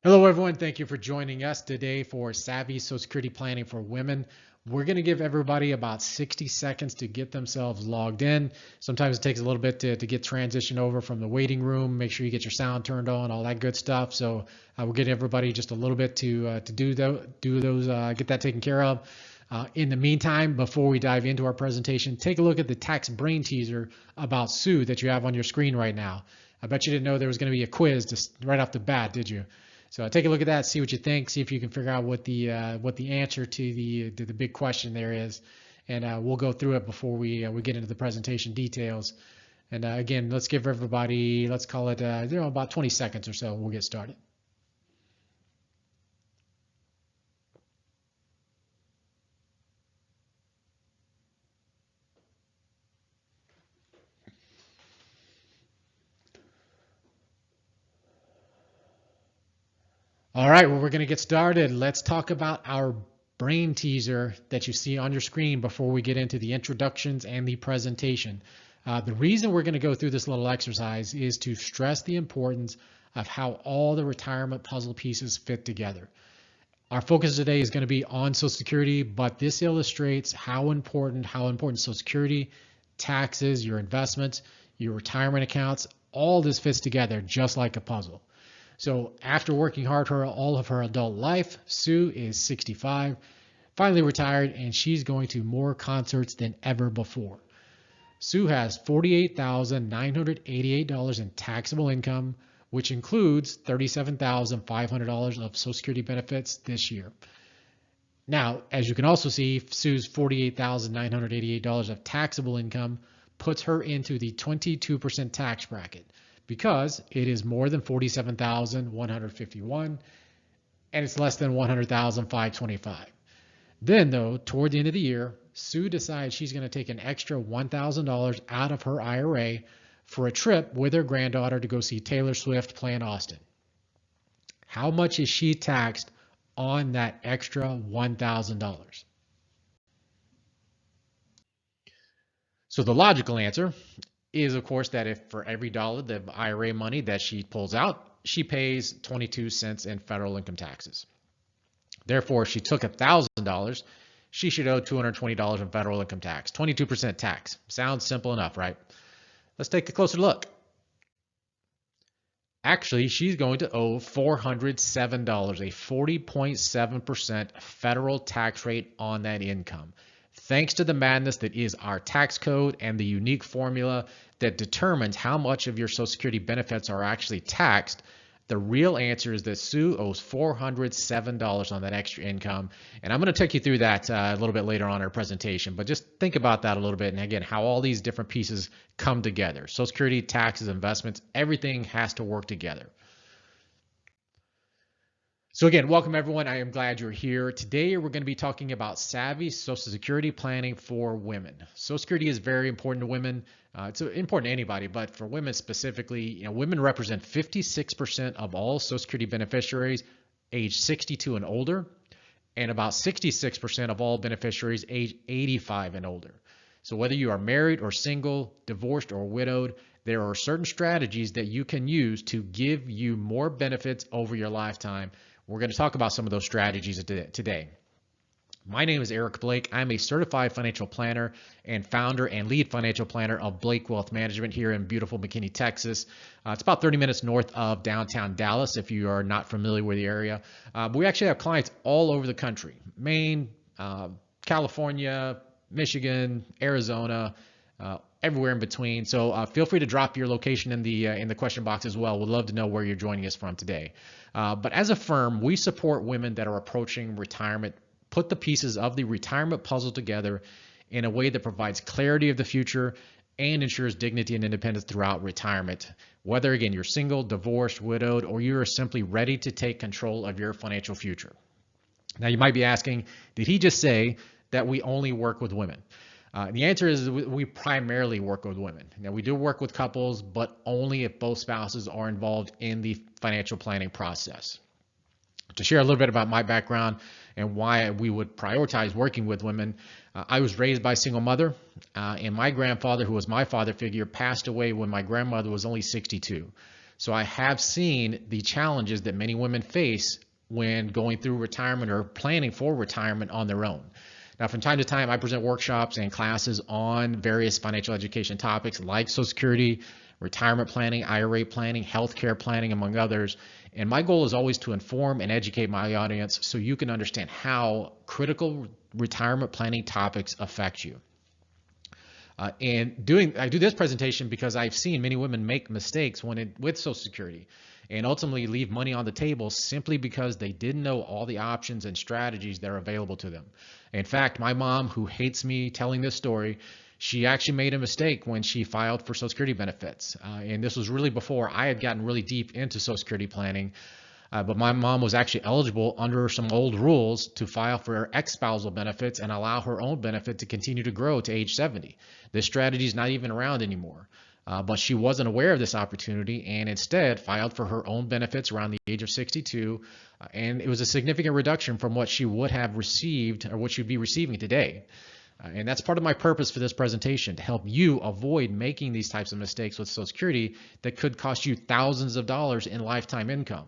Hello, everyone. Thank you for joining us today for Savvy Social Security Planning for Women. We're going to give everybody about 60 seconds to get themselves logged in. Sometimes it takes a little bit to get transition over from the waiting room. Make sure you get your sound turned on, all that good stuff. So we'll get everybody just a little bit to do those, get that taken care of. In the meantime, before we dive into our presentation, take a look at the tax brain teaser about Sue that you have on your screen right now. I bet you didn't know there was going to be a quiz just right off the bat, did you? So take a look at that, see what you think, see if you can figure out what the answer to the big question there is, and we'll go through it before we get into the presentation details. And again, let's give everybody, let's call it about 20 seconds or so. We'll get started. All right, well, we're going to get started. Let's talk about our brain teaser that you see on your screen before we get into the introductions and the presentation. The reason we're going to go through this little exercise is to stress the importance of how all the retirement puzzle pieces fit together. Our focus today is going to be on Social Security, but this illustrates how important Social Security, taxes, your investments, your retirement accounts, all this fits together just like a puzzle. So after working hard all of her adult life, Sue is 65, finally retired, and she's going to more concerts than ever before. Sue has $48,988 in taxable income, which includes $37,500 of Social Security benefits this year. Now, as you can also see, Sue's $48,988 of taxable income puts her into the 22% tax bracket, because it is more than $47,151 and it's less than $100,525. Then though, toward the end of the year, Sue decides she's going to take an extra $1,000 out of her IRA for a trip with her granddaughter to go see Taylor Swift play in Austin. How much is she taxed on that extra $1,000? So the logical answer is, of course, that if for every dollar the IRA money that she pulls out, she pays 22 cents in federal income taxes. Therefore, if she took $1,000, she should owe $220 in federal income tax, 22% tax. Sounds simple enough, right? Let's take a closer look. Actually, she's going to owe $407, a 40.7% federal tax rate on that income. Thanks to the madness that is our tax code and the unique formula that determines how much of your Social Security benefits are actually taxed, the real answer is that Sue owes $407 on that extra income. And I'm going to take you through that a little bit later on in our presentation, but just think about that a little bit. And again, how all these different pieces come together. Social Security, taxes, investments, everything has to work together. So again, welcome everyone. I am glad you're here. Today we're going to be talking about savvy Social Security planning for women. Social Security is very important to women. It's important to anybody, but for women specifically, women represent 56% of all Social Security beneficiaries age 62 and older, and about 66% of all beneficiaries age 85 and older. So whether you are married or single, divorced or widowed, there are certain strategies that you can use to give you more benefits over your lifetime. We're going to talk about some of those strategies today. My name is Eric Blake. I'm a certified financial planner and founder and lead financial planner of Blake Wealth Management here in beautiful McKinney, Texas. It's about 30 minutes north of downtown Dallas if you are not familiar with the area. But we actually have clients all over the country: Maine, California, Michigan, Arizona, everywhere in between. So feel free to drop your location in the question box as well. We'd love to know where you're joining us from today. But as a firm, we support women that are approaching retirement, put the pieces of the retirement puzzle together in a way that provides clarity of the future and ensures dignity and independence throughout retirement. Whether, again, you're single, divorced, widowed, or you are simply ready to take control of your financial future. Now, you might be asking, did he just say that we only work with women? The answer is we primarily work with women. Now, we do work with couples, but only if both spouses are involved in the financial planning process. To share a little bit about my background and why we would prioritize working with women, I was raised by a single mother, and my grandfather, who was my father figure, passed away when my grandmother was only 62. So I have seen the challenges that many women face when going through retirement or planning for retirement on their own. Now, from time to time, I present workshops and classes on various financial education topics like Social Security, retirement planning, IRA planning, healthcare planning, among others. And my goal is always to inform and educate my audience so you can understand how critical retirement planning topics affect you. I do this presentation because I've seen many women make mistakes with Social Security and ultimately leave money on the table simply because they didn't know all the options and strategies that are available to them. In fact, my mom, who hates me telling this story, she actually made a mistake when she filed for Social Security benefits. And this was really before I had gotten really deep into Social Security planning. But my mom was actually eligible under some old rules to file for ex-spousal benefits and allow her own benefit to continue to grow to age 70. This strategy is not even around anymore. But she wasn't aware of this opportunity and instead filed for her own benefits around the age of 62. And it was a significant reduction from what she would have received or what she'd be receiving today. And that's part of my purpose for this presentation, to help you avoid making these types of mistakes with Social Security that could cost you thousands of dollars in lifetime income.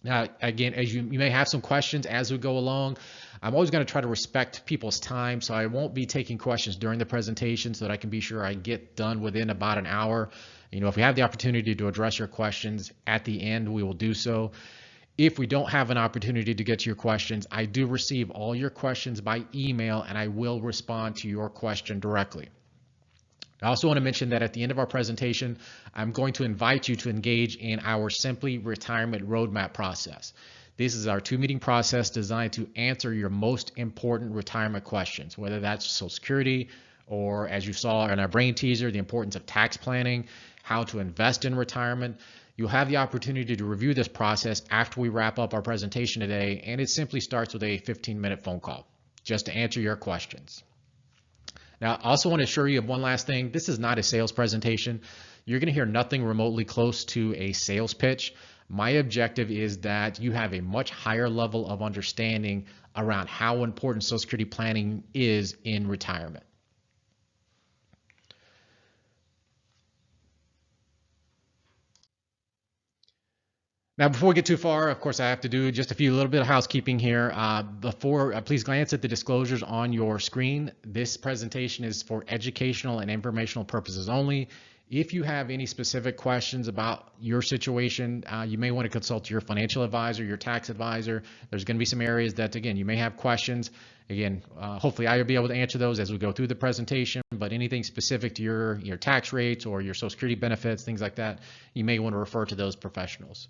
Now, again, as you may have some questions as we go along, I'm always going to try to respect people's time, so I won't be taking questions during the presentation so that I can be sure I get done within about an hour. If we have the opportunity to address your questions at the end, we will do so. If we don't have an opportunity to get to your questions, I do receive all your questions by email, and I will respond to your question directly. I also want to mention that at the end of our presentation, I'm going to invite you to engage in our Simply Retirement Roadmap process. This is our 2-meeting process designed to answer your most important retirement questions, whether that's Social Security or, as you saw in our brain teaser, the importance of tax planning, how to invest in retirement. You'll have the opportunity to review this process after we wrap up our presentation today, and it simply starts with a 15-minute phone call just to answer your questions. Now, I also want to assure you of one last thing. This is not a sales presentation. You're going to hear nothing remotely close to a sales pitch. My objective is that you have a much higher level of understanding around how important Social Security planning is in retirement. Now, before we get too far, of course, I have to do just a little bit of housekeeping here. Please glance at the disclosures on your screen. This presentation is for educational and informational purposes only. If you have any specific questions about your situation, you may want to consult your financial advisor, your tax advisor. There's going to be some areas that, again, you may have questions. Again, hopefully I will be able to answer those as we go through the presentation, but anything specific to your tax rates or your Social Security benefits, things like that, you may want to refer to those professionals.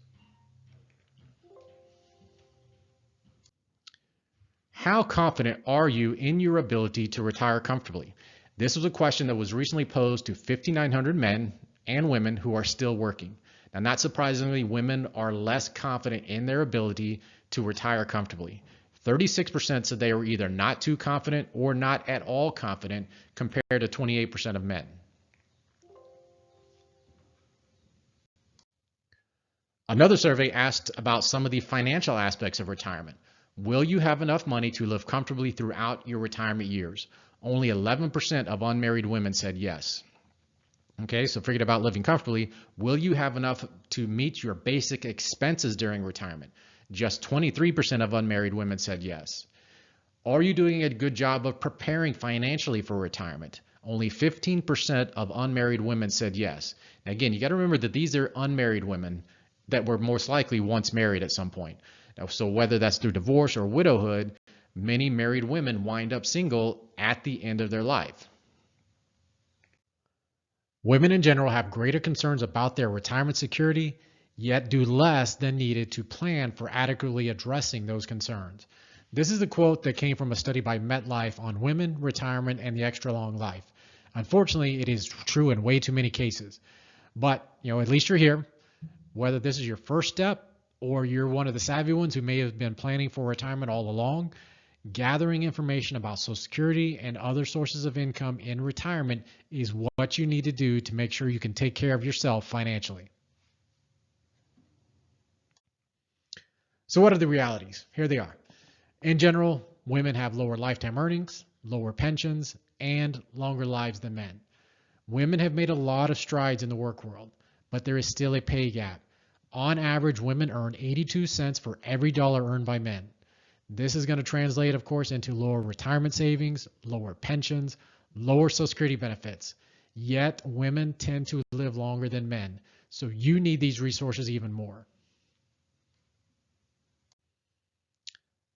How confident are you in your ability to retire comfortably? This was a question that was recently posed to 5,900 men and women who are still working. Now, not surprisingly, women are less confident in their ability to retire comfortably. 36% said they were either not too confident or not at all confident, compared to 28% of men. Another survey asked about some of the financial aspects of retirement. Will you have enough money to live comfortably throughout your retirement years? Only 11% of unmarried women said yes. Okay, so forget about living comfortably. Will you have enough to meet your basic expenses during retirement? Just 23% of unmarried women said yes. Are you doing a good job of preparing financially for retirement? Only 15% of unmarried women said yes. Now, again, you got to remember that these are unmarried women that were most likely once married at some point. Now, so whether that's through divorce or widowhood, many married women wind up single at the end of their life. Women in general have greater concerns about their retirement security, yet do less than needed to plan for adequately addressing those concerns. This is a quote that came from a study by MetLife on women, retirement, and the extra long life. Unfortunately, it is true in way too many cases. But, at least you're here. Whether this is your first step or you're one of the savvy ones who may have been planning for retirement all along, gathering information about Social Security and other sources of income in retirement is what you need to do to make sure you can take care of yourself financially. So what are the realities? Here they are. In general, women have lower lifetime earnings, lower pensions, and longer lives than men. Women have made a lot of strides in the work world, but there is still a pay gap. On average, women earn 82 cents for every dollar earned by men. This is going to translate, of course, into lower retirement savings, lower pensions, lower Social Security benefits. Yet women tend to live longer than men, so you need these resources even more.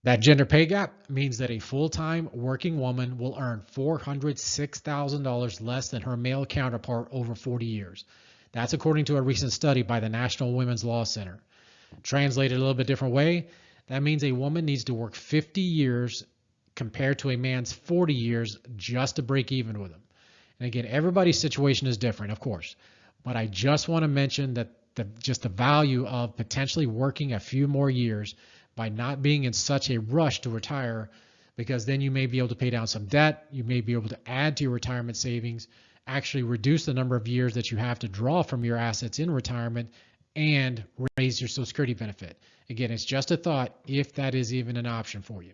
That gender pay gap means that a full-time working woman will earn $406,000 less than her male counterpart over 40 years. That's according to a recent study by the National Women's Law Center. Translated a little bit different way, that means a woman needs to work 50 years compared to a man's 40 years just to break even with him. And again, everybody's situation is different, of course, but I just want to mention that just the value of potentially working a few more years by not being in such a rush to retire, because then you may be able to pay down some debt, you may be able to add to your retirement savings, actually reduce the number of years that you have to draw from your assets in retirement, and raise your Social Security benefit. Again, it's just a thought if that is even an option for you.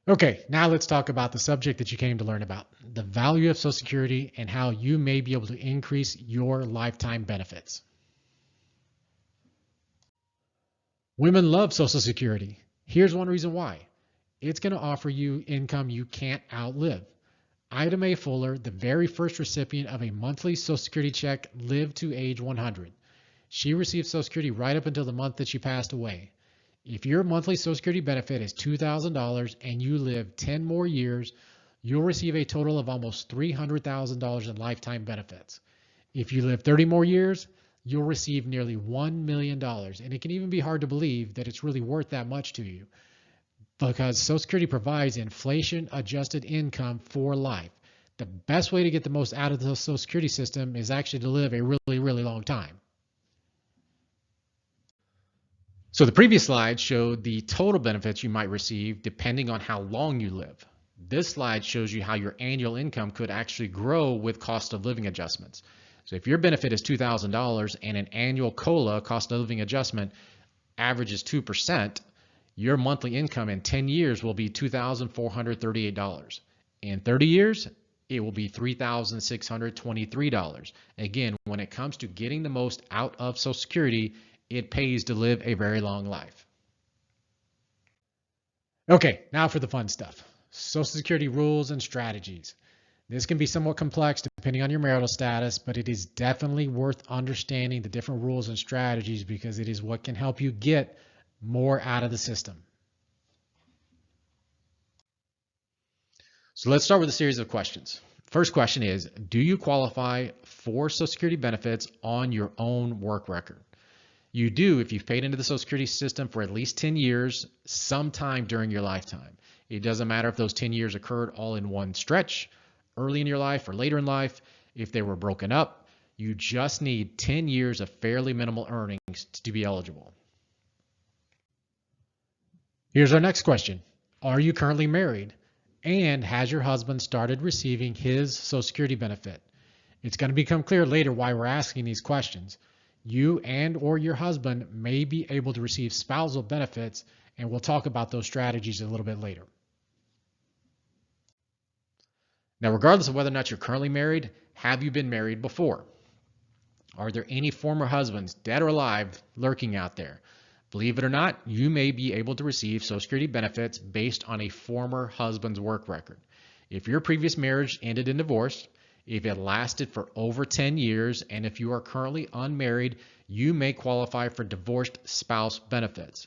Okay, now let's talk about the subject that you came to learn about, the value of Social Security and how you may be able to increase your lifetime benefits. Women love Social Security. Here's one reason why. It's going to offer you income you can't outlive. Ida Mae Fuller, the very first recipient of a monthly Social Security check, lived to age 100. She received Social Security right up until the month that she passed away. If your monthly Social Security benefit is $2,000 and you live 10 more years, you'll receive a total of almost $300,000 in lifetime benefits. If you live 30 more years, you'll receive nearly $1 million. And it can even be hard to believe that it's really worth that much to you, because Social Security provides inflation-adjusted income for life. The best way to get the most out of the Social Security system is actually to live a really, really long time. So the previous slide showed the total benefits you might receive depending on how long you live. This slide shows you how your annual income could actually grow with cost of living adjustments. So if your benefit is $2,000 and an annual COLA, cost of living adjustment, averages 2%, your monthly income in 10 years will be $2,438. In 30 years, it will be $3,623. Again, when it comes to getting the most out of Social Security, it pays to live a very long life. Okay, now for the fun stuff. Social Security rules and strategies. This can be somewhat complex depending on your marital status, but it is definitely worth understanding the different rules and strategies because it is what can help you get more out of the system. So let's start with a series of questions. First question is, do you qualify for Social Security benefits on your own work record? You do if you've paid into the Social Security system for at least 10 years sometime during your lifetime. It doesn't matter if those 10 years occurred all in one stretch, early in your life or later in life, if they were broken up. You just need 10 years of fairly minimal earnings to be eligible. Here's our next question. Are you currently married? And has your husband started receiving his Social Security benefit? It's going to become clear later why we're asking these questions. You and or your husband may be able to receive spousal benefits, and we'll talk about those strategies a little bit later. Now, regardless of whether or not you're currently married, have you been married before? Are there any former husbands, dead or alive, lurking out there? Believe it or not, you may be able to receive Social Security benefits based on a former husband's work record. If your previous marriage ended in divorce, if it lasted for over 10 years, and if you are currently unmarried, you may qualify for divorced spouse benefits.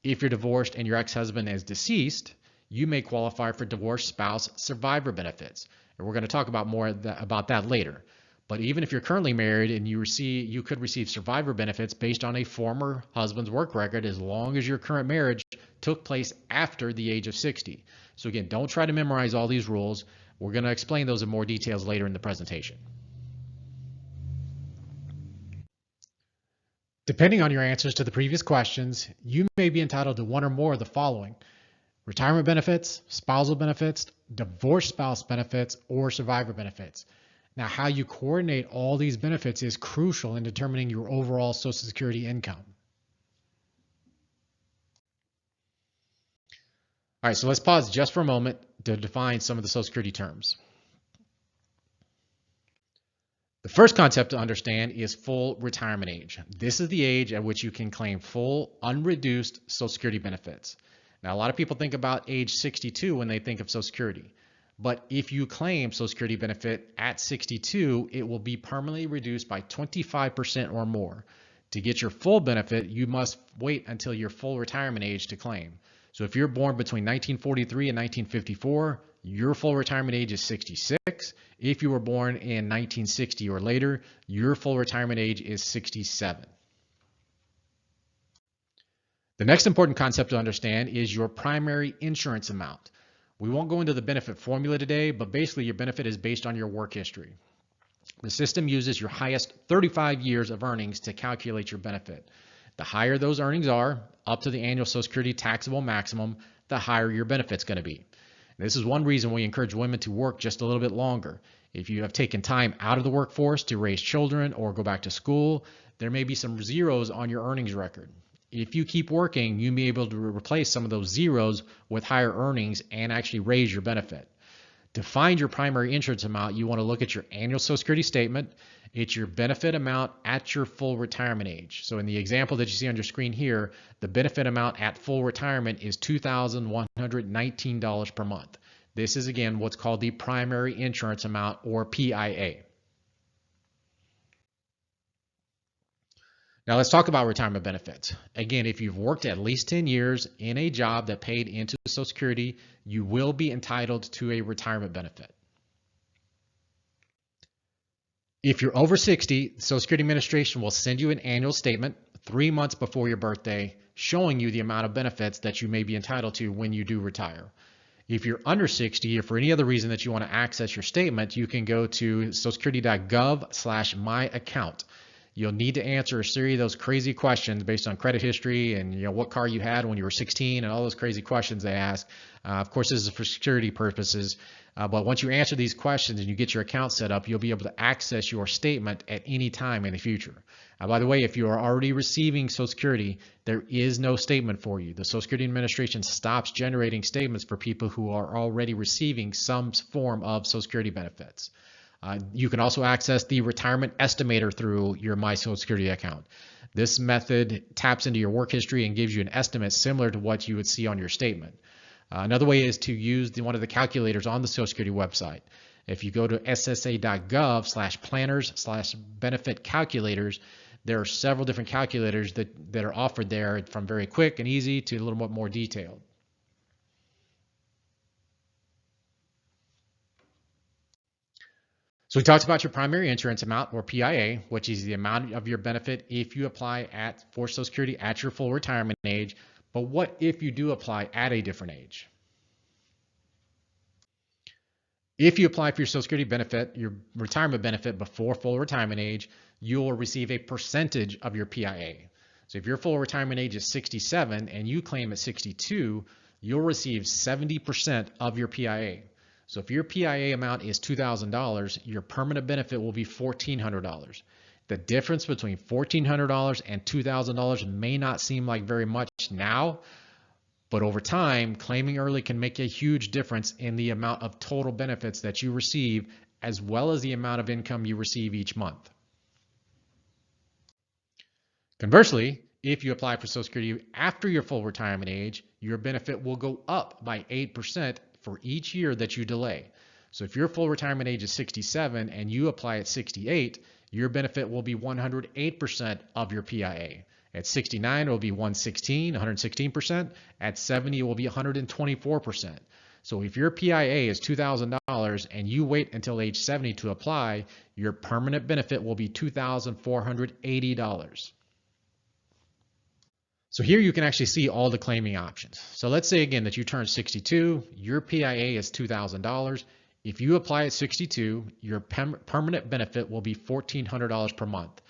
If you're divorced and your ex-husband is deceased, you may qualify for divorced spouse survivor benefits. And we're going to talk about more about that later. But even if you're currently married and you could receive survivor benefits based on a former husband's work record as long as your current marriage took place after the age of 60. So again, don't try to memorize all these rules. We're going to explain those in more details later in the presentation. Depending on your answers to the previous questions, you may be entitled to one or more of the following: retirement benefits, spousal benefits, divorced spouse benefits, or survivor benefits. Now, how you coordinate all these benefits is crucial in determining your overall Social Security income. All right, so let's pause just for a moment to define some of the Social Security terms. The first concept to understand is full retirement age. This is the age at which you can claim full, unreduced Social Security benefits. Now, a lot of people think about age 62 when they think of Social Security. But if you claim Social Security benefit at 62, it will be permanently reduced by 25% or more. To get your full benefit, you must wait until your full retirement age to claim. So if you're born between 1943 and 1954, your full retirement age is 66. If you were born in 1960 or later, your full retirement age is 67. The next important concept to understand is your primary insurance amount. We won't go into the benefit formula today, but basically your benefit is based on your work history. The system uses your highest 35 years of earnings to calculate your benefit. The higher those earnings are, up to the annual Social Security taxable maximum, the higher your benefit's going to be. This is one reason we encourage women to work just a little bit longer. If you have taken time out of the workforce to raise children or go back to school, there may be some zeros on your earnings record. If you keep working, you may be able to replace some of those zeros with higher earnings and actually raise your benefit. To find your primary insurance amount, you want to look at your annual Social Security statement. It's your benefit amount at your full retirement age. So in the example that you see on your screen here, the benefit amount at full retirement is $2,119 per month. This is, again, what's called the primary insurance amount, or PIA. Now let's talk about retirement benefits. Again, if you've worked at least 10 years in a job that paid into Social Security, you will be entitled to a retirement benefit. If you're over 60, the Social Security Administration will send you an annual statement 3 months before your birthday showing you the amount of benefits that you may be entitled to when you do retire. If you're under 60 or for any other reason that you want to access your statement, you can go to socialsecurity.gov/myaccount. You'll need to answer a series of those crazy questions based on credit history and what car you had when you were 16 and all those crazy questions they ask. Of course, this is for security purposes. But once you answer these questions and you get your account set up, you'll be able to access your statement at any time in the future. By the way, if you are already receiving Social Security, there is no statement for you. The Social Security Administration stops generating statements for people who are already receiving some form of Social Security benefits. You can also access the retirement estimator through your My Social Security account. This method taps into your work history and gives you an estimate similar to what you would see on your statement. Another way is to use one of the calculators on the Social Security website. If you go to ssa.gov/planners/benefit calculators, there are several different calculators that are offered there, from very quick and easy to a little bit more detailed. So we talked about your primary insurance amount, or PIA, which is the amount of your benefit if you apply for Social Security at your full retirement age. But what if you do apply at a different age? If you apply for your Social Security benefit, your retirement benefit before full retirement age, you will receive a percentage of your PIA. So if your full retirement age is 67 and you claim at 62, you'll receive 70% of your PIA. So if your PIA amount is $2,000, your permanent benefit will be $1,400. The difference between $1,400 and $2,000 may not seem like very much now, but over time, claiming early can make a huge difference in the amount of total benefits that you receive, as well as the amount of income you receive each month. Conversely, if you apply for Social Security after your full retirement age, your benefit will go up by 8% for each year that you delay. So if your full retirement age is 67 and you apply at 68, your benefit will be 108% of your PIA. At 69, it will be 116%. At 70, it will be 124%. So if your PIA is $2,000 and you wait until age 70 to apply, your permanent benefit will be $2,480. So here you can actually see all the claiming options. So let's say again that you turn 62, your PIA is $2,000. If you apply at 62, your permanent benefit will be $1,400 per month.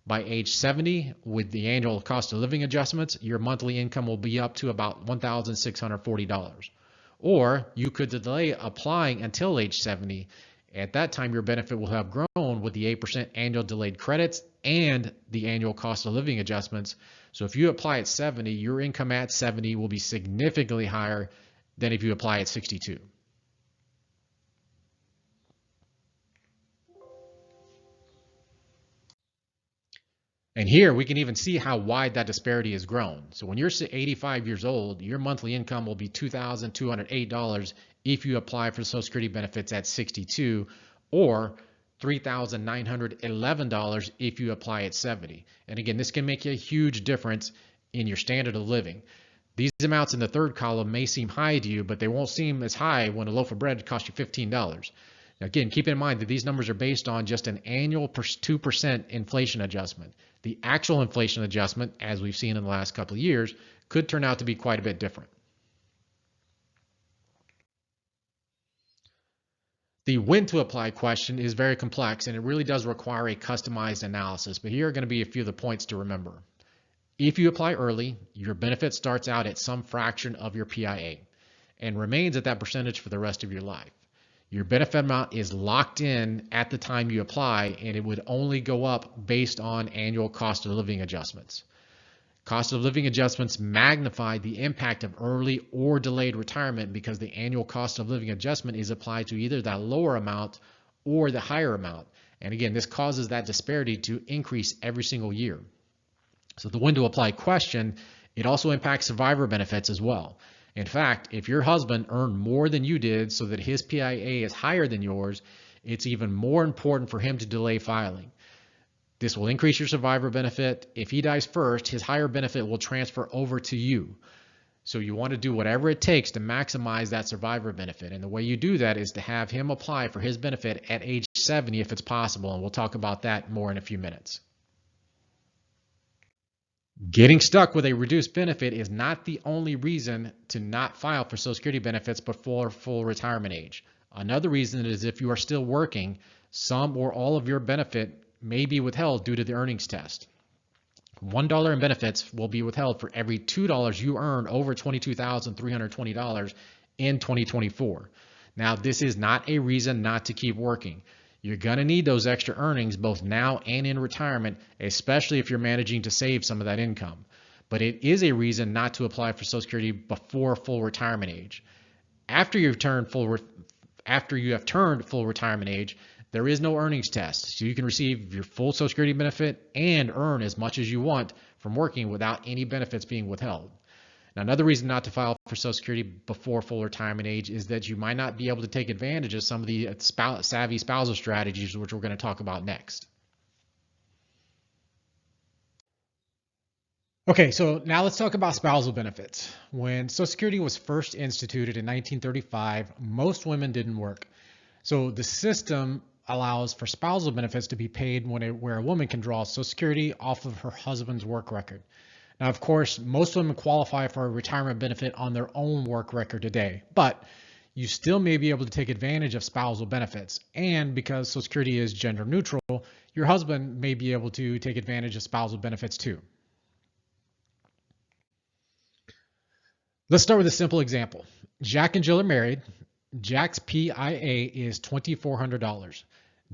By age 70, with the annual cost of living adjustments, your monthly income will be up to about $1,640. Or you could delay applying until age 70. At that time, your benefit will have grown with the 8% annual delayed credits and the annual cost of living adjustments. So if you apply at 70, your income at 70 will be significantly higher than if you apply at 62. And here we can even see how wide that disparity has grown. So when you're 85 years old, your monthly income will be $2,208 if you apply for Social Security benefits at 62, or $3,911 if you apply at 70. And again, this can make a huge difference in your standard of living. These amounts in the third column may seem high to you, but they won't seem as high when a loaf of bread costs you $15. Now, again, keep in mind that these numbers are based on just an annual 2% inflation adjustment. The actual inflation adjustment, as we've seen in the last couple of years, could turn out to be quite a bit different. The when to apply question is very complex, and it really does require a customized analysis, but here are going to be a few of the points to remember. If you apply early, your benefit starts out at some fraction of your PIA and remains at that percentage for the rest of your life. Your benefit amount is locked in at the time you apply, and it would only go up based on annual cost of living adjustments. Cost of living adjustments magnify the impact of early or delayed retirement because the annual cost of living adjustment is applied to either that lower amount or the higher amount. And again, this causes that disparity to increase every single year. So the when to apply question, it also impacts survivor benefits as well. In fact, if your husband earned more than you did so that his PIA is higher than yours, it's even more important for him to delay filing. This will increase your survivor benefit. If he dies first, his higher benefit will transfer over to you. So you want to do whatever it takes to maximize that survivor benefit. And the way you do that is to have him apply for his benefit at age 70 if it's possible. And we'll talk about that more in a few minutes. Getting stuck with a reduced benefit is not the only reason to not file for Social Security benefits before full retirement age. Another reason is if you are still working, some or all of your benefit may be withheld due to the earnings test. $1 in benefits will be withheld for every $2 you earn over $22,320 in 2024. Now, this is not a reason not to keep working. You're going to need those extra earnings both now and in retirement, especially if you're managing to save some of that income. But it is a reason not to apply for Social Security before full retirement age. After you have turned full retirement age, there is no earnings test, so you can receive your full Social Security benefit and earn as much as you want from working without any benefits being withheld. Now, another reason not to file for Social Security before full retirement age is that you might not be able to take advantage of some of the savvy spousal strategies, which we're going to talk about next. Okay, so now let's talk about spousal benefits. When Social Security was first instituted in 1935, most women didn't work. So the system allows for spousal benefits to be paid where a woman can draw Social Security off of her husband's work record. Now, of course, most women qualify for a retirement benefit on their own work record today, but you still may be able to take advantage of spousal benefits. And because Social Security is gender neutral, your husband may be able to take advantage of spousal benefits too. Let's start with a simple example. Jack and Jill are married. Jack's PIA is $2,400.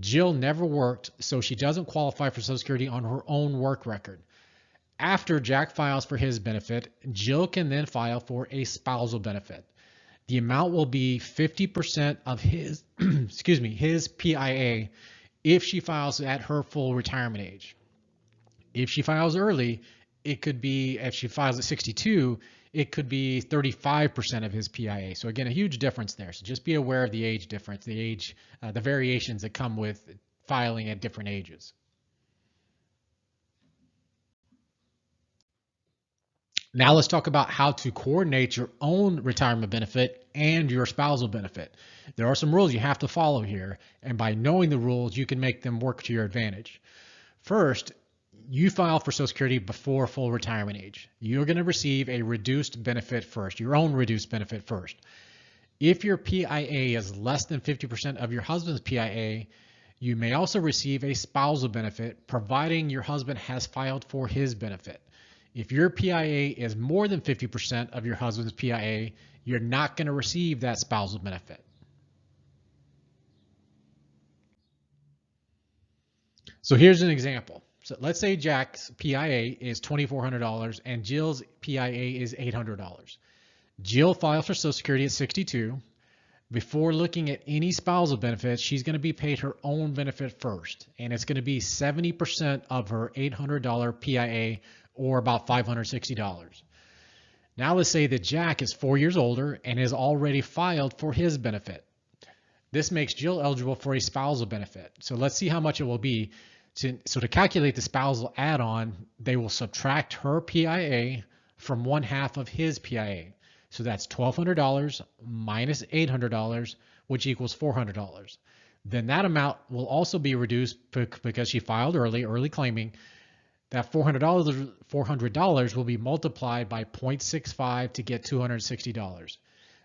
Jill never worked, so she doesn't qualify for Social Security on her own work record. After Jack files for his benefit, Jill can then file for a spousal benefit. The amount will be 50% of his, his PIA if she files at her full retirement age. If she files early, it could be, if she files at 62, it could be 35% of his PIA. So again, a huge difference there. So just be aware of the age difference, the variations that come with filing at different ages. Now let's talk about how to coordinate your own retirement benefit and your spousal benefit. There are some rules you have to follow here, and by knowing the rules, you can make them work to your advantage. First, you file for Social Security before full retirement age. You're going to receive a reduced benefit first, your own reduced benefit first. If your PIA is less than 50% of your husband's PIA, you may also receive a spousal benefit, providing your husband has filed for his benefit. If your PIA is more than 50% of your husband's PIA, you're not going to receive that spousal benefit. So here's an example. So let's say Jack's PIA is $2,400 and Jill's PIA is $800. Jill files for Social Security at 62. Before looking at any spousal benefits, she's going to be paid her own benefit first, and it's going to be 70% of her $800 PIA, or about $560. Now let's say that Jack is 4 years older and is already filed for his benefit. This makes Jill eligible for a spousal benefit. So let's see how much it will be. So to calculate the spousal add-on, they will subtract her PIA from one half of his PIA. So that's $1,200 minus $800, which equals $400. Then that amount will also be reduced because she filed early claiming. That $400 will be multiplied by 0.65 to get $260.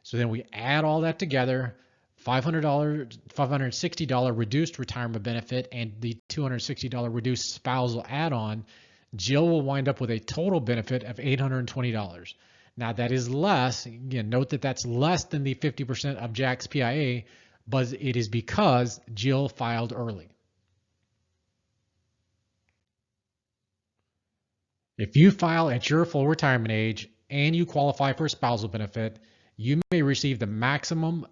So then we add all that together, $560 reduced retirement benefit and the $260 reduced spousal add-on. Jill will wind up with a total benefit of $820. Now that is less, again, note that that's less than the 50% of Jack's PIA, but it is because Jill filed early. If you file at your full retirement age and you qualify for a spousal benefit, you may receive the maximum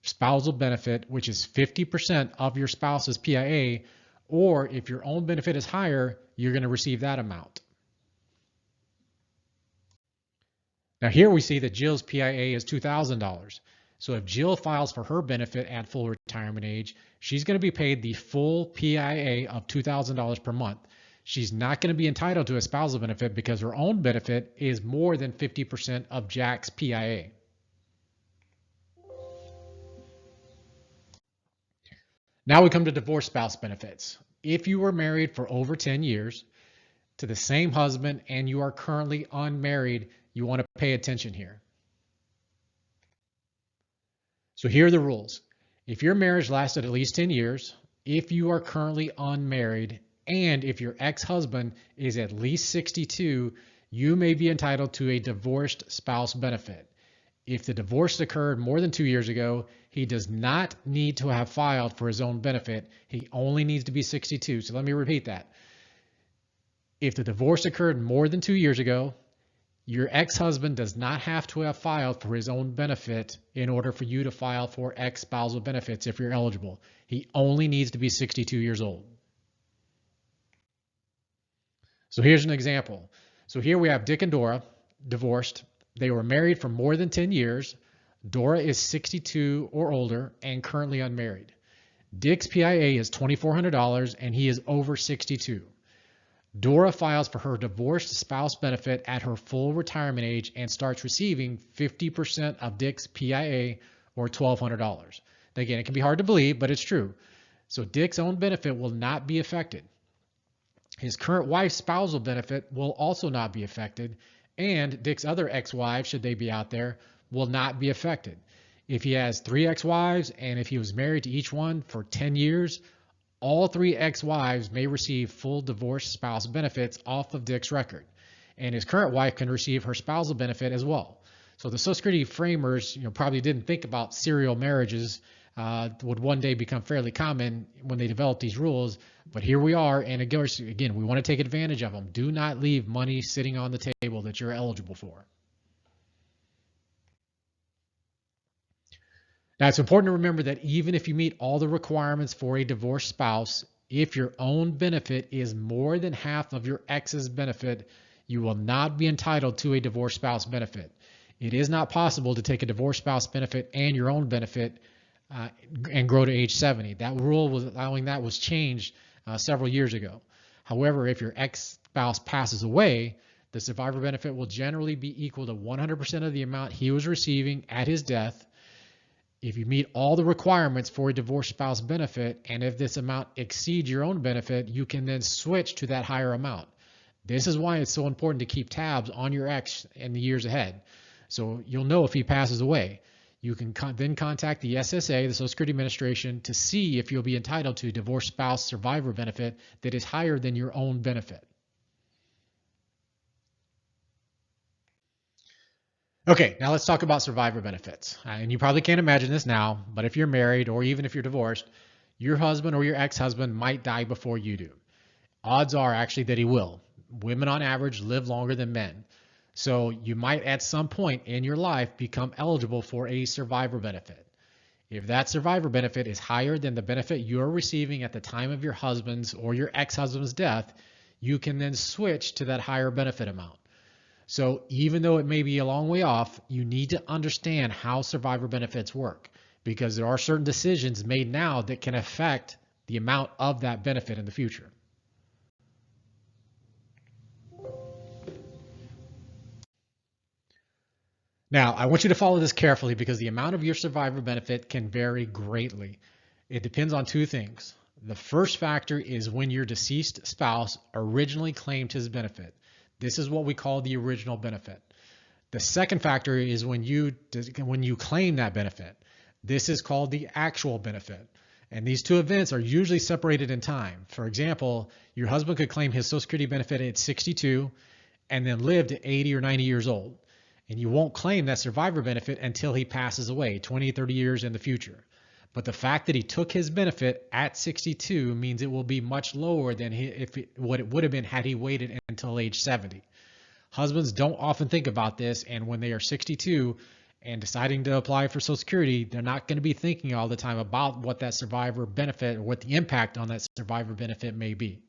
spousal benefit, which is 50% of your spouse's PIA, or if your own benefit is higher, you're going to receive that amount. Now here we see that Jill's PIA is $2,000. So if Jill files for her benefit at full retirement age, she's going to be paid the full PIA of $2,000 per month. She's not going to be entitled to a spousal benefit because her own benefit is more than 50% of Jack's PIA. Now we come to divorce spouse benefits. If you were married for over 10 years to the same husband and you are currently unmarried, you want to pay attention here. So here are the rules. If your marriage lasted at least 10 years, if you are currently unmarried, and if your ex-husband is at least 62, you may be entitled to a divorced spouse benefit. If the divorce occurred more than 2 years ago, he does not need to have filed for his own benefit. He only needs to be 62. So let me repeat that. If the divorce occurred more than 2 years ago, your ex-husband does not have to have filed for his own benefit in order for you to file for ex-spousal benefits if you're eligible. He only needs to be 62 years old. So here's an example. So here we have Dick and Dora, divorced. They were married for more than 10 years. Dora is 62 or older and currently unmarried. Dick's PIA is $2,400 and he is over 62. Dora files for her divorced spouse benefit at her full retirement age and starts receiving 50% of Dick's PIA, or $1,200. Again, it can be hard to believe, but it's true. So Dick's own benefit will not be affected. His current wife's spousal benefit will also not be affected, and Dick's other ex-wives, should they be out there, will not be affected. If he has 3 ex-wives and if he was married to each one for 10 years, all 3 ex-wives may receive full divorced spouse benefits off of Dick's record, and his current wife can receive her spousal benefit as well. So the Social Security framers, probably didn't think about serial marriages would one day become fairly common when they developed these rules, but here we are, and again, we want to take advantage of them. Do not leave money sitting on the table that you're eligible for. Now, it's important to remember that even if you meet all the requirements for a divorced spouse, if your own benefit is more than half of your ex's benefit, you will not be entitled to a divorced spouse benefit. It is not possible to take a divorced spouse benefit and your own benefit and grow to age 70. That rule was changed several years ago. However, if your ex-spouse passes away, the survivor benefit will generally be equal to 100% of the amount he was receiving at his death. If you meet all the requirements for a divorced spouse benefit, and if this amount exceeds your own benefit, you can then switch to that higher amount. This is why it's so important to keep tabs on your ex in the years ahead. So you'll know if he passes away. You can then contact the SSA, the Social Security Administration, to see if you'll be entitled to a divorced spouse survivor benefit that is higher than your own benefit. Okay, now let's talk about survivor benefits. And you probably can't imagine this now, but if you're married or even if you're divorced, your husband or your ex-husband might die before you do. Odds are actually that he will. Women on average live longer than men. So you might at some point in your life become eligible for a survivor benefit. If that survivor benefit is higher than the benefit you're receiving at the time of your husband's or your ex-husband's death, you can then switch to that higher benefit amount. So even though it may be a long way off, you need to understand how survivor benefits work, because there are certain decisions made now that can affect the amount of that benefit in the future. Now, I want you to follow this carefully because the amount of your survivor benefit can vary greatly. It depends on two things. The first factor is when your deceased spouse originally claimed his benefit. This is what we call the original benefit. The second factor is when you claim that benefit. This is called the actual benefit. And these two events are usually separated in time. For example, your husband could claim his Social Security benefit at 62 and then live to 80 or 90 years old. And you won't claim that survivor benefit until he passes away 20, 30 years in the future. But the fact that he took his benefit at 62 means it will be much lower than what it would have been had he waited until age 70. Husbands don't often think about this, and when they are 62 and deciding to apply for Social Security, they're not going to be thinking all the time about what that survivor benefit or what the impact on that survivor benefit may be.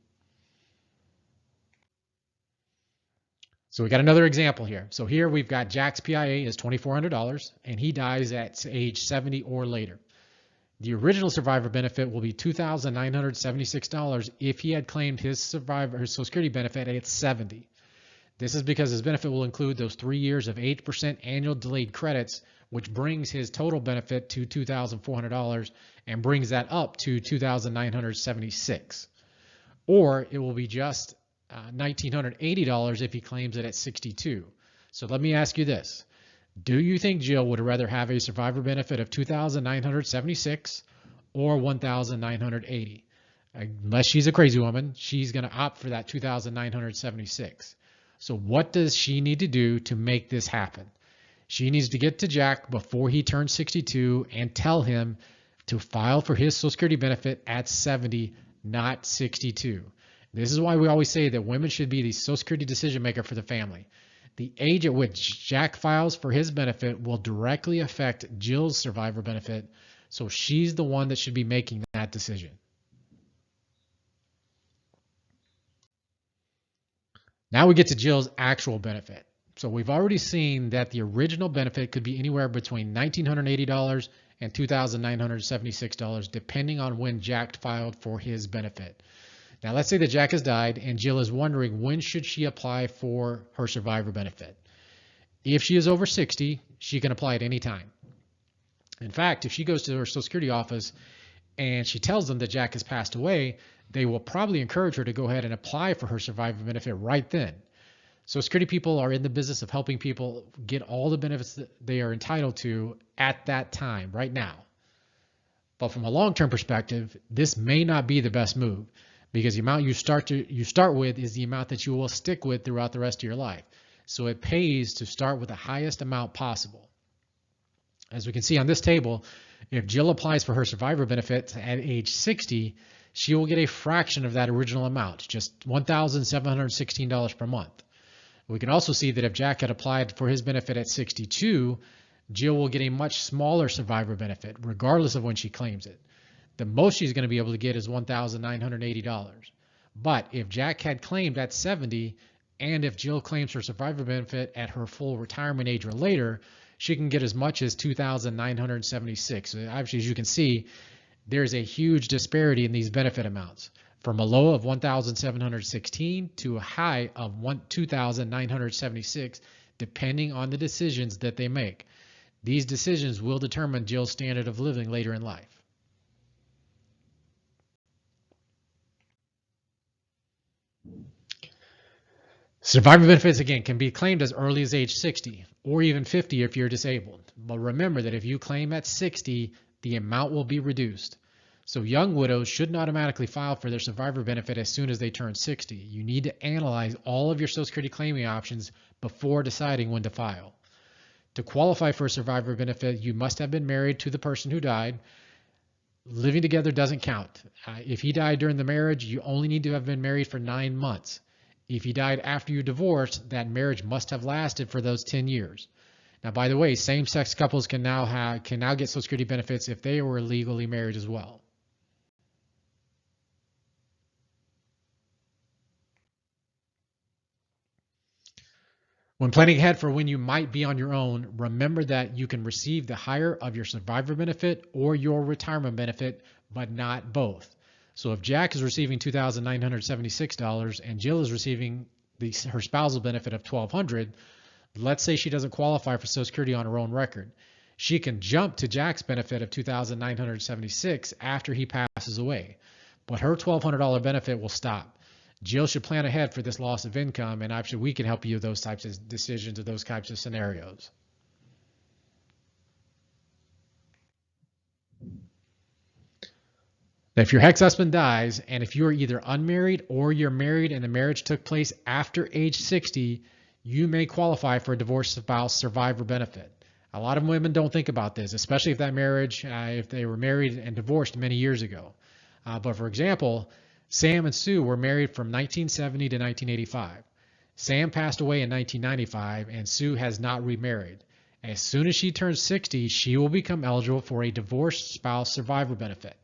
So we got another example here. So here we've got Jack's PIA is $2,400 and he dies at age 70 or later. The original survivor benefit will be $2,976 if he had claimed his Social Security benefit at 70. This is because his benefit will include those 3 years of 8% annual delayed credits, which brings his total benefit to $2,400 and brings that up to $2,976. Or it will be just $1,980 if he claims it at 62. So let me ask you this. Do you think Jill would rather have a survivor benefit of $2,976 or $1,980? Unless she's a crazy woman, she's going to opt for that $2,976. So what does she need to do to make this happen? She needs to get to Jack before he turns 62 and tell him to file for his Social Security benefit at 70, not 62. This is why we always say that women should be the Social Security decision maker for the family. The age at which Jack files for his benefit will directly affect Jill's survivor benefit, so she's the one that should be making that decision. Now we get to Jill's actual benefit. So we've already seen that the original benefit could be anywhere between $1,980 and $2,976, depending on when Jack filed for his benefit. Now let's say that Jack has died and Jill is wondering when should she apply for her survivor benefit. If she is over 60, she can apply at any time. In fact, if she goes to her Social Security office and she tells them that Jack has passed away, they will probably encourage her to go ahead and apply for her survivor benefit right then. Social Security people are in the business of helping people get all the benefits that they are entitled to at that time, right now. But from a long-term perspective, this may not be the best move, because the amount you start with is the amount that you will stick with throughout the rest of your life. So it pays to start with the highest amount possible. As we can see on this table, if Jill applies for her survivor benefit at age 60, she will get a fraction of that original amount, just $1,716 per month. We can also see that if Jack had applied for his benefit at 62, Jill will get a much smaller survivor benefit, regardless of when she claims it. The most she's going to be able to get is $1,980. But if Jack had claimed at 70, and if Jill claims her survivor benefit at her full retirement age or later, she can get as much as $2,976. So obviously, as you can see, there's a huge disparity in these benefit amounts, from a low of $1,716 to a high of $2,976, depending on the decisions that they make. These decisions will determine Jill's standard of living later in life. Survivor benefits, again, can be claimed as early as age 60 or even 50 if you're disabled. But remember that if you claim at 60, the amount will be reduced. So young widows shouldn't automatically file for their survivor benefit as soon as they turn 60. You need to analyze all of your Social Security claiming options before deciding when to file. To qualify for a survivor benefit, you must have been married to the person who died. Living together doesn't count. If he died during the marriage, you only need to have been married for 9 months. If he died after you divorced, that marriage must have lasted for those 10 years. Now, by the way, same-sex couples can now get Social Security benefits if they were legally married as well. When planning ahead for when you might be on your own, remember that you can receive the higher of your survivor benefit or your retirement benefit, but not both. So if Jack is receiving $2,976 and Jill is receiving her spousal benefit of $1,200, let's say she doesn't qualify for Social Security on her own record. She can jump to Jack's benefit of $2,976 after he passes away, but her $1,200 benefit will stop. Jill should plan ahead for this loss of income, and actually we can help you with those types of decisions or those types of scenarios. Now, if your ex-husband dies, and if you are either unmarried or you're married and the marriage took place after age 60, you may qualify for a divorced spouse survivor benefit. A lot of women don't think about this, especially if that marriage, if they were married and divorced many years ago. But for example, Sam and Sue were married from 1970 to 1985. Sam passed away in 1995, and Sue has not remarried. As soon as she turns 60, she will become eligible for a divorced spouse survivor benefit.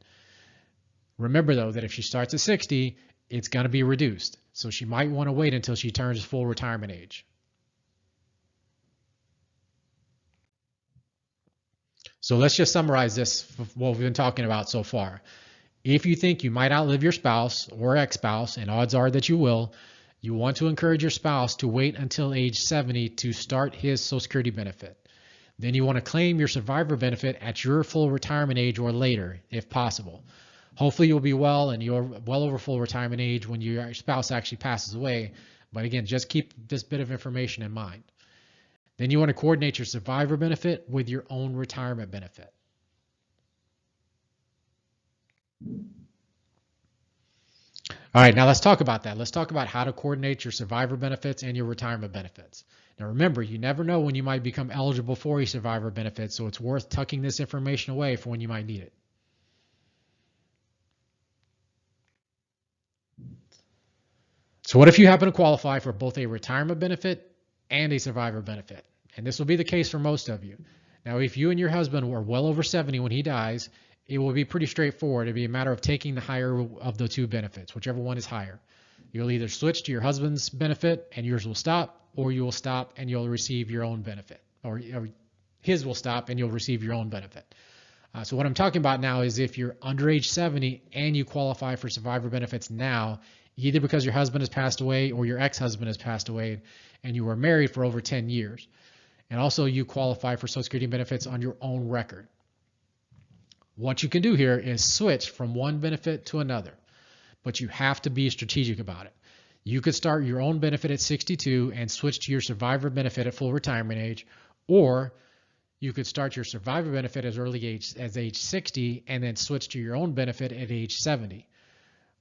Remember, though, that if she starts at 60, it's going to be reduced. So she might want to wait until she turns full retirement age. So let's just summarize this, what we've been talking about so far. If you think you might outlive your spouse or ex-spouse, and odds are that you will, you want to encourage your spouse to wait until age 70 to start his Social Security benefit. Then you want to claim your survivor benefit at your full retirement age or later, if possible. Hopefully you'll be well and you're well over full retirement age when your spouse actually passes away. But again, just keep this bit of information in mind. Then you want to coordinate your survivor benefit with your own retirement benefit. All right, now let's talk about that. Let's talk about how to coordinate your survivor benefits and your retirement benefits. Now remember, you never know when you might become eligible for a survivor benefit, so it's worth tucking this information away for when you might need it. So what if you happen to qualify for both a retirement benefit and a survivor benefit? And this will be the case for most of you. Now, if you and your husband were well over 70 when he dies, it will be pretty straightforward. It'll be a matter of taking the higher of the two benefits, whichever one is higher. You'll either switch to your husband's benefit and yours will stop, or you will stop and you'll receive your own benefit, or his will stop and you'll receive your own benefit. So what I'm talking about now is if you're under age 70 and you qualify for survivor benefits now, either because your husband has passed away or your ex-husband has passed away and you were married for over 10 years. And also you qualify for Social Security benefits on your own record. What you can do here is switch from one benefit to another, but you have to be strategic about it. You could start your own benefit at 62 and switch to your survivor benefit at full retirement age, or you could start your survivor benefit as early as age 60 and then switch to your own benefit at age 70.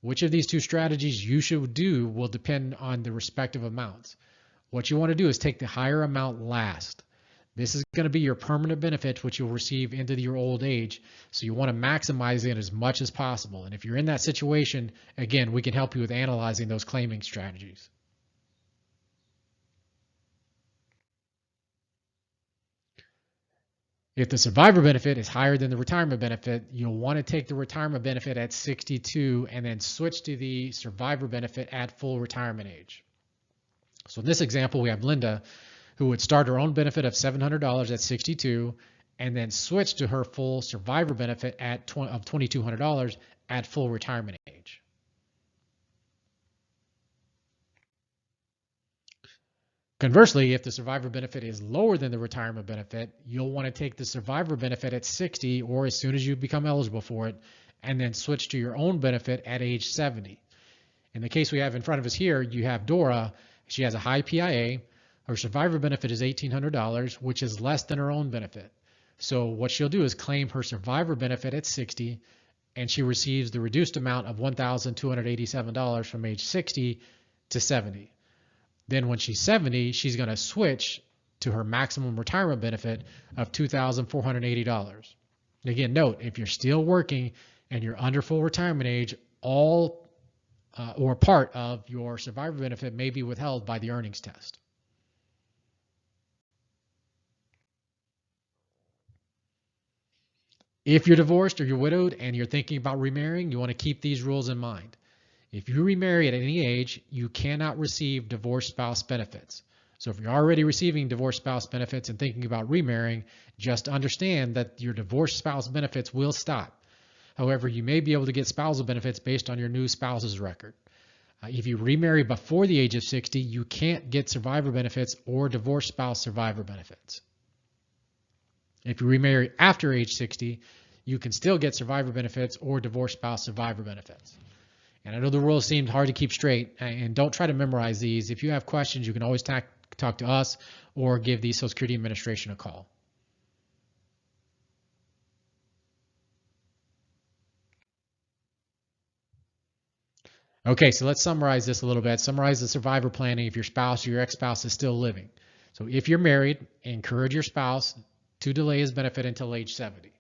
Which of these two strategies you should do will depend on the respective amounts. What you want to do is take the higher amount last. This is going to be your permanent benefit, which you'll receive into your old age. So you want to maximize it as much as possible. And if you're in that situation, again, we can help you with analyzing those claiming strategies. If the survivor benefit is higher than the retirement benefit, you'll want to take the retirement benefit at 62 and then switch to the survivor benefit at full retirement age. So in this example, we have Linda, who would start her own benefit of $700 at 62 and then switch to her full survivor benefit of $2,200 at full retirement age. Conversely, if the survivor benefit is lower than the retirement benefit, you'll want to take the survivor benefit at 60 or as soon as you become eligible for it, and then switch to your own benefit at age 70. In the case we have in front of us here, you have Dora. She has a high PIA. Her survivor benefit is $1,800, which is less than her own benefit. So what she'll do is claim her survivor benefit at 60, and she receives the reduced amount of $1,287 from age 60 to 70. Then when she's 70, she's going to switch to her maximum retirement benefit of $2,480. Again, note, if you're still working and you're under full retirement age, all or part of your survivor benefit may be withheld by the earnings test. If you're divorced or you're widowed and you're thinking about remarrying, you want to keep these rules in mind. If you remarry at any age, you cannot receive divorced spouse benefits. So if you're already receiving divorced spouse benefits and thinking about remarrying, just understand that your divorced spouse benefits will stop. However, you may be able to get spousal benefits based on your new spouse's record. If you remarry before the age of 60, you can't get survivor benefits or divorced spouse survivor benefits. If you remarry after age 60, you can still get survivor benefits or divorced spouse survivor benefits. And I know the rules seemed hard to keep straight, and don't try to memorize these. If you have questions, you can always talk to us or give the Social Security Administration a call. Okay, so let's summarize this a little bit. Summarize the survivor planning if your spouse or your ex-spouse is still living. So if you're married, encourage your spouse to delay his benefit until age 70.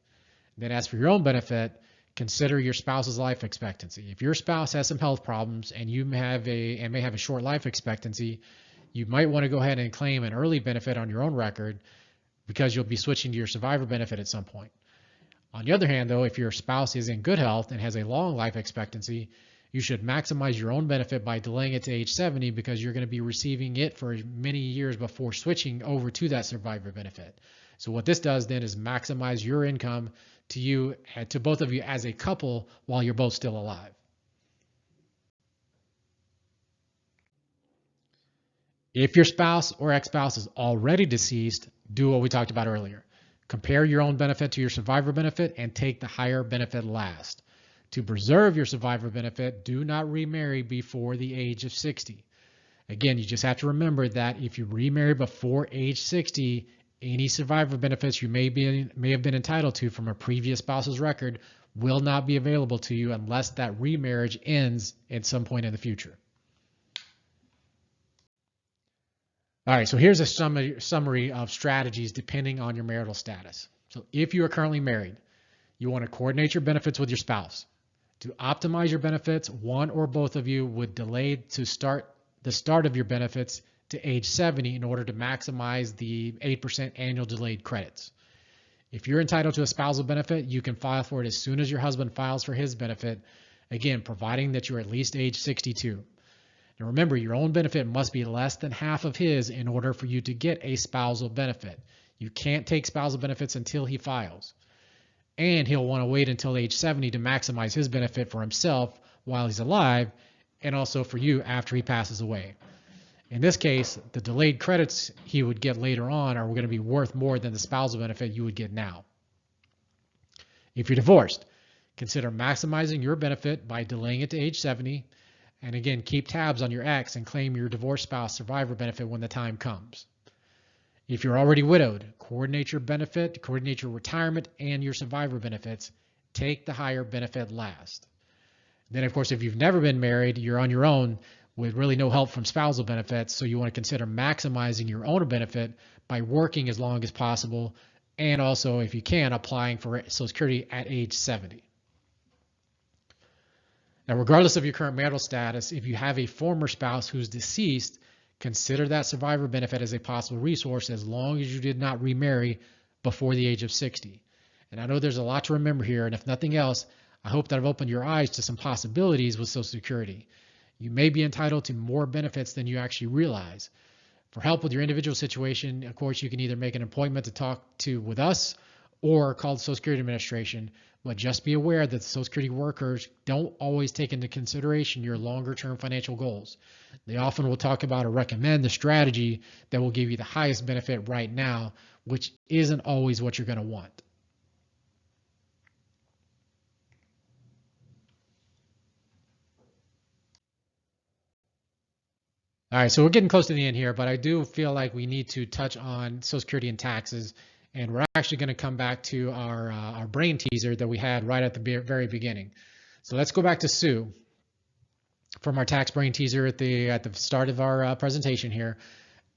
Then as for your own benefit, consider your spouse's life expectancy. If your spouse has some health problems and you may have a short life expectancy, you might want to go ahead and claim an early benefit on your own record because you'll be switching to your survivor benefit at some point. On the other hand, though, if your spouse is in good health and has a long life expectancy, you should maximize your own benefit by delaying it to age 70 because you're going to be receiving it for many years before switching over to that survivor benefit. So what this does then is maximize your income to both of you as a couple while you're both still alive. If your spouse or ex-spouse is already deceased, do what we talked about earlier. Compare your own benefit to your survivor benefit and take the higher benefit last. To preserve your survivor benefit, do not remarry before the age of 60. Again, you just have to remember that if you remarry before age 60, any survivor benefits you may have been entitled to from a previous spouse's record will not be available to you unless that remarriage ends at some point in the future. All right, so here's a summary of strategies depending on your marital status. So if you are currently married, you want to coordinate your benefits with your spouse. To optimize your benefits, one or both of you would delay the start of your benefits to age 70 in order to maximize the 8% annual delayed credits. If you're entitled to a spousal benefit, you can file for it as soon as your husband files for his benefit, again, providing that you're at least age 62. Now remember, your own benefit must be less than half of his in order for you to get a spousal benefit. You can't take spousal benefits until he files. And he'll want to wait until age 70 to maximize his benefit for himself while he's alive, and also for you after he passes away. In this case, the delayed credits he would get later on are going to be worth more than the spousal benefit you would get now. If you're divorced, consider maximizing your benefit by delaying it to age 70. And again, keep tabs on your ex and claim your divorced spouse survivor benefit when the time comes. If you're already widowed, coordinate your benefit, coordinate your retirement and your survivor benefits. Take the higher benefit last. Then, of course, if you've never been married, you're on your own with really no help from spousal benefits, so you want to consider maximizing your own benefit by working as long as possible, and also, if you can, applying for Social Security at age 70. Now, regardless of your current marital status, if you have a former spouse who's deceased, consider that survivor benefit as a possible resource as long as you did not remarry before the age of 60. And I know there's a lot to remember here, and if nothing else, I hope that I've opened your eyes to some possibilities with Social Security. You may be entitled to more benefits than you actually realize. For help with your individual situation, of course, you can either make an appointment to talk with us or call the Social Security Administration. But just be aware that the Social Security workers don't always take into consideration your longer-term financial goals. They often will talk about or recommend the strategy that will give you the highest benefit right now, which isn't always what you're going to want. All right, so we're getting close to the end here, but I do feel like we need to touch on Social Security and taxes, and we're actually going to come back to our brain teaser that we had right at the very beginning. So let's go back to Sue from our tax brain teaser at the start of our presentation here,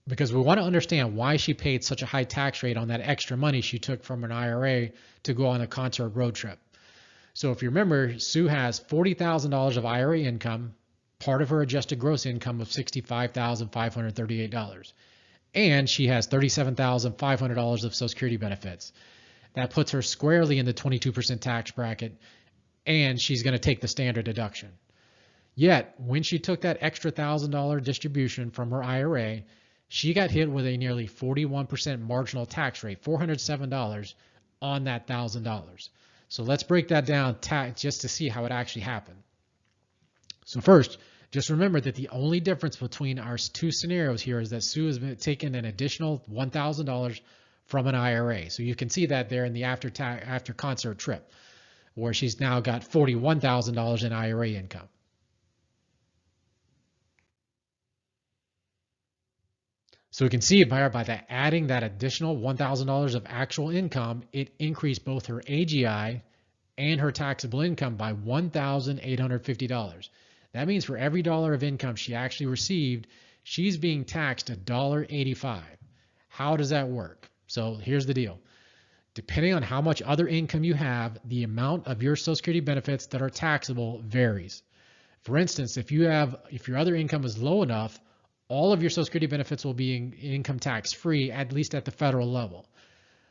because we want to understand why she paid such a high tax rate on that extra money she took from an IRA to go on a concert road trip. So if you remember, Sue has $40,000 of IRA income, part of her adjusted gross income of $65,538. And she has $37,500 of Social Security benefits. That puts her squarely in the 22% tax bracket, and she's going to take the standard deduction. Yet, when she took that extra $1,000 distribution from her IRA, she got hit with a nearly 41% marginal tax rate, $407 on that $1,000. So let's break that down just to see how it actually happened. So first, just remember that the only difference between our two scenarios here is that Sue has been taken an additional $1,000 from an IRA. So you can see that there in the after concert trip, where she's now got $41,000 in IRA income. So we can see by that adding that additional $1,000 of actual income, it increased both her AGI and her taxable income by $1,850. That means for every dollar of income she actually received, she's being taxed $1.85. How does that work? So here's the deal. Depending on how much other income you have, the amount of your Social Security benefits that are taxable varies. For instance, if your other income is low enough, all of your Social Security benefits will be income tax free, at least at the federal level.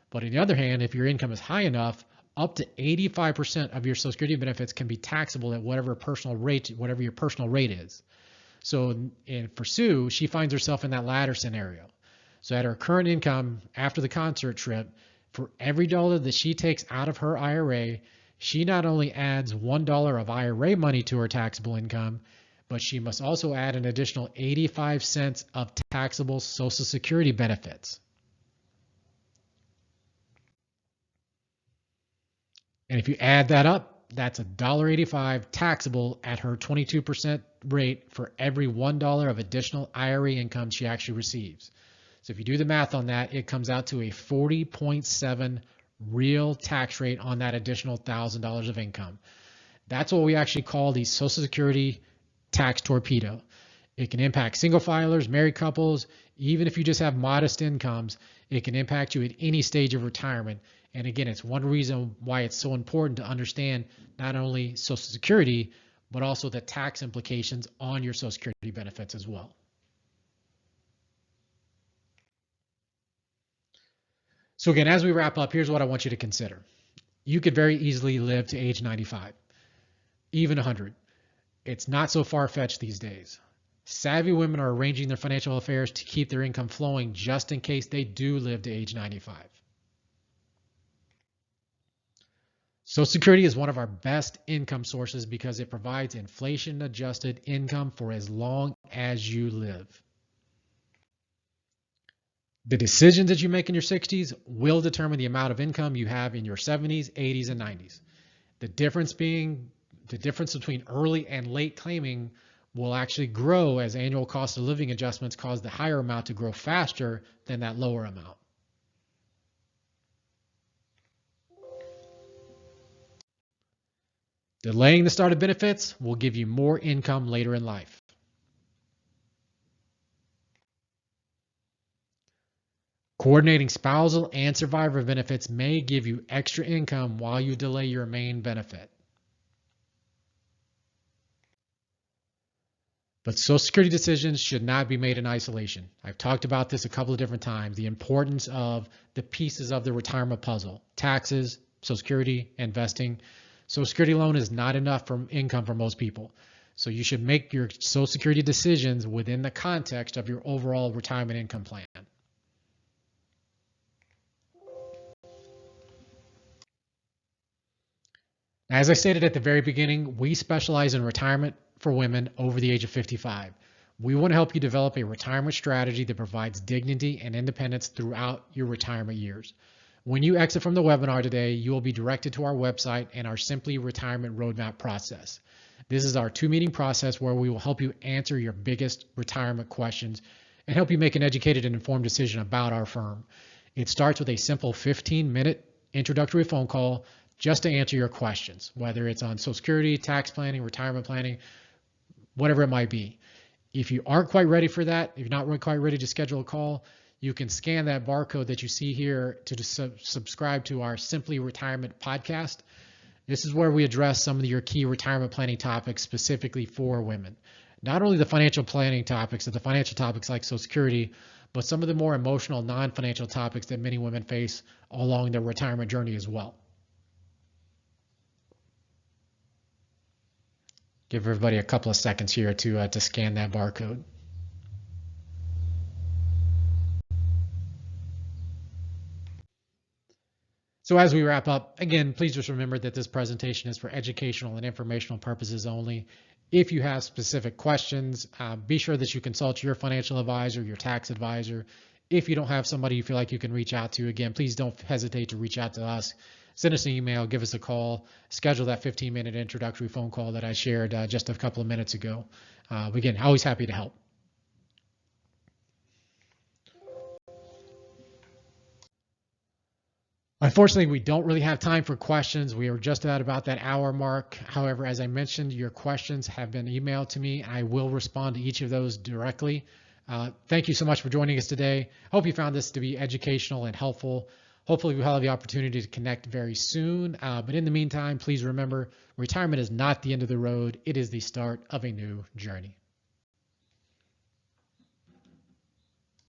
But on the other hand, if your income is high enough, up to 85% of your Social Security benefits can be taxable at whatever your personal rate is. So for Sue, she finds herself in that latter scenario. So at her current income after the concert trip, for every dollar that she takes out of her IRA, she not only adds $1 of IRA money to her taxable income, but she must also add an additional 85 cents of taxable Social Security benefits. And if you add that up, that's $1.85 taxable at her 22% rate for every $1 of additional IRA income she actually receives. So if you do the math on that, it comes out to a 40.7 real tax rate on that additional $1,000 of income. That's what we actually call the Social Security tax torpedo. It can impact single filers, married couples, even if you just have modest incomes, it can impact you at any stage of retirement. And again, it's one reason why it's so important to understand not only Social Security, but also the tax implications on your Social Security benefits as well. So again, as we wrap up, here's what I want you to consider. You could very easily live to age 95, even 100. It's not so far-fetched these days. Savvy women are arranging their financial affairs to keep their income flowing just in case they do live to age 95. Social Security is one of our best income sources because it provides inflation-adjusted income for as long as you live. The decisions that you make in your 60s will determine the amount of income you have in your 70s, 80s, and 90s. The difference between early and late claiming will actually grow as annual cost of living adjustments cause the higher amount to grow faster than that lower amount. Delaying the start of benefits will give you more income later in life. Coordinating spousal and survivor benefits may give you extra income while you delay your main benefit. But Social Security decisions should not be made in isolation. I've talked about this a couple of different times, the importance of the pieces of the retirement puzzle: taxes, Social Security, investing. Social Security alone is not enough for income for most people. So you should make your Social Security decisions within the context of your overall retirement income plan. As I stated at the very beginning, we specialize in retirement for women over the age of 55. We want to help you develop a retirement strategy that provides dignity and independence throughout your retirement years. When you exit from the webinar today, you will be directed to our website and our Simply Retirement Roadmap process. This is our 2-meeting process where we will help you answer your biggest retirement questions and help you make an educated and informed decision about our firm. It starts with a simple 15-minute introductory phone call just to answer your questions, whether it's on Social Security, tax planning, retirement planning, whatever it might be. If you aren't quite ready for that, if you're not quite ready to schedule a call, you can scan that barcode that you see here to subscribe to our Simply Retirement podcast. This is where we address some of your key retirement planning topics specifically for women. not only the financial planning topics or the financial topics like Social Security, but some of the more emotional, non-financial topics that many women face along their retirement journey as well. Give everybody a couple of seconds here to scan that barcode. So as we wrap up, again, please just remember that this presentation is for educational and informational purposes only. If you have specific questions, be sure that you consult your financial advisor, your tax advisor. If you don't have somebody you feel like you can reach out to, again, please don't hesitate to reach out to us. Send us an email, give us a call, schedule that 15-minute introductory phone call that I shared just a couple of minutes ago. Again, always happy to help. Unfortunately, we don't really have time for questions. We are just about that hour mark. However, as I mentioned, your questions have been emailed to me. I will respond to each of those directly. Thank you so much for joining us today. Hope you found this to be educational and helpful. Hopefully we'll have the opportunity to connect very soon. But in the meantime, please remember, retirement is not the end of the road. It is the start of a new journey.